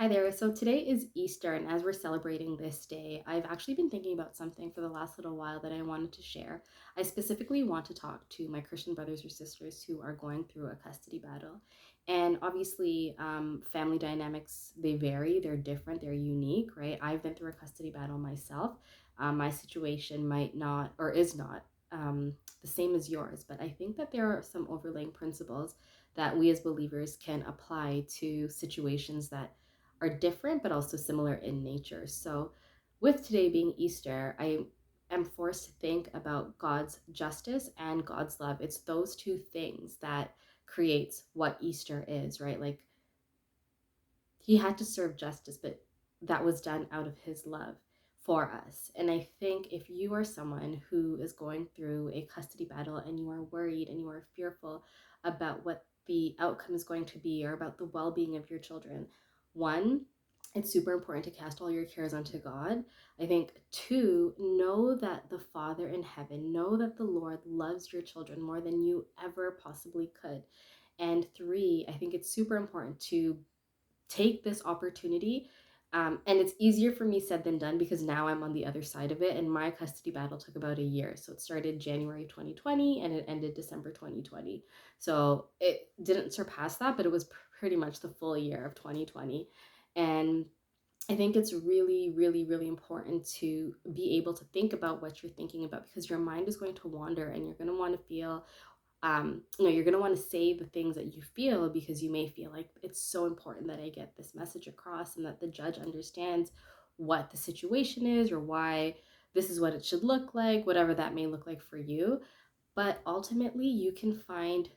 Hi there. So today is Easter, and as we're celebrating this day, I've actually been thinking about something for the last little while that I wanted to share. I specifically want to talk to my Christian brothers or sisters who are going through a custody battle. And obviously, family dynamics, they vary, they're different, they're unique, right? I've been through a custody battle myself. My situation might not or is not the same as yours, but I think that there are some overlaying principles that we as believers can apply to situations that are different but also similar in nature. So, with today being Easter, I am forced to think about God's justice and God's love. It's those two things that creates what Easter is, right? Like he had to serve justice, but that was done out of his love for us. And I think if you are someone who is going through a custody battle and you are worried and you are fearful about what the outcome is going to be or about the well being of your children, one, it's super important to cast all your cares onto God. I think two, know that the Father in heaven, know that the Lord loves your children more than you ever possibly could. And three, I think it's super important to take this opportunity. And it's easier for me said than done because now I'm on the other side of it. And my custody battle took about a year. So it started January 2020 and it ended December 2020. So it didn't surpass that, but it was pretty much the full year of 2020. And I think it's really, really, really important to be able to think about what you're thinking about because your mind is going to wander and you're going to want to feel you're going to want to say the things that you feel because you may feel like it's so important that I get this message across and that the judge understands what the situation is or why this is what it should look like, whatever that may look like for you. But ultimately, you can find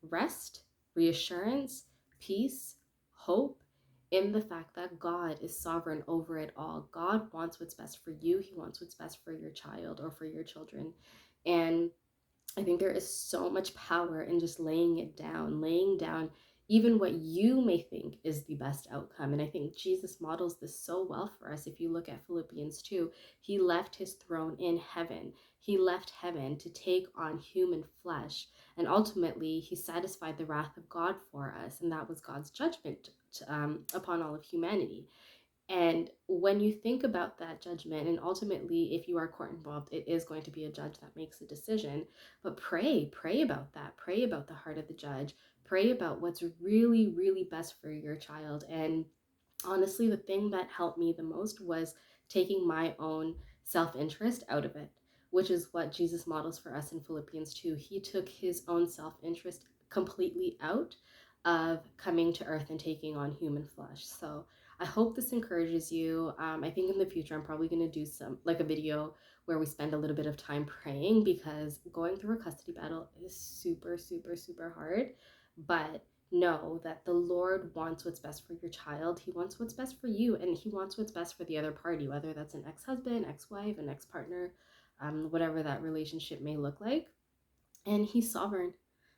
rest, reassurance, peace, hope in the fact that God is sovereign over it all. God wants what's best for you, He wants what's best for your child or for your children. And I think there is so much power in just laying down even what you may think is the best outcome. And I think Jesus models this so well for us. If you look at Philippians 2, he left his throne in heaven. He left heaven to take on human flesh. And ultimately, he satisfied the wrath of God for us. And that was God's judgment upon all of humanity. And when you think about that judgment, and ultimately, if you are court involved, it is going to be a judge that makes a decision. But pray about that. Pray about the heart of the judge. Pray about what's really, really best for your child. And honestly, the thing that helped me the most was taking my own self interest out of it, which is what Jesus models for us in Philippians 2. He took his own self interest completely out of coming to earth and taking on human flesh. So I hope this encourages you. I think in the future, I'm probably going to do some like a video where we spend a little bit of time praying because going through a custody battle is super, super, super hard. But know that the Lord wants what's best for your child. He wants what's best for you, and He wants what's best for the other party, whether that's an ex husband, ex wife, an ex partner, whatever that relationship may look like. And He's sovereign.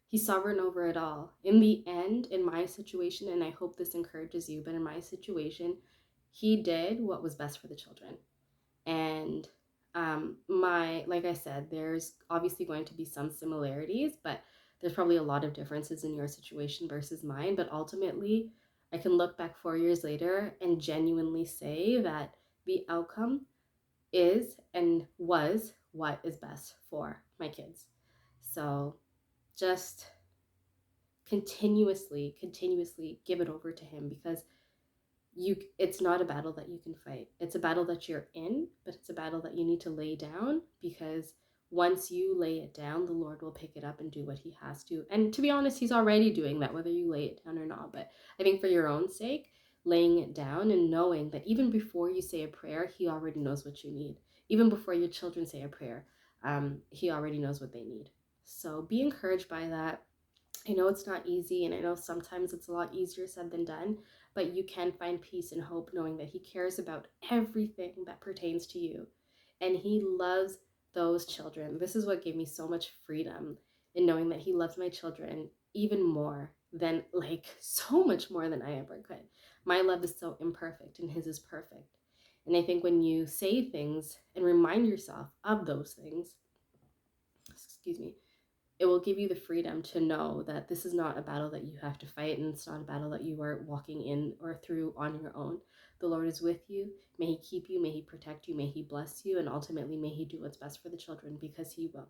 He's sovereign over it all. In the end, in my situation, and I hope this encourages you, but in my situation, He did what was best for the children. And like I said, there's obviously going to be some similarities, but there's probably a lot of differences in your situation versus mine. But ultimately, I can look back 4 years later and genuinely say that the outcome is and was what is best for my kids. So just continuously give it over to him because it's not a battle that you can fight. It's a battle that you're in, but it's a battle that you need to lay down because once you lay it down, the Lord will pick it up and do what he has to. And to be honest, he's already doing that whether you lay it down or not. But I think for your own sake, laying it down and knowing that even before you say a prayer, he already knows what you need. Even before your children say a prayer, he already knows what they need. So be encouraged by that. I know it's not easy, and I know sometimes it's a lot easier said than done, but you can find peace and hope knowing that He cares about everything that pertains to you. And He loves those children. This is what gave me so much freedom in knowing that He loves my children even more than, like, so much more than I ever could. My love is so imperfect, and His is perfect. And I think when you say things and remind yourself of those things, excuse me, It will give you the freedom to know that this is not a battle that you have to fight, and it's not a battle that you are walking in or through on your own. The Lord is with you. May He keep you, may He protect you, may He bless you, and ultimately may He do what's best for the children because He will.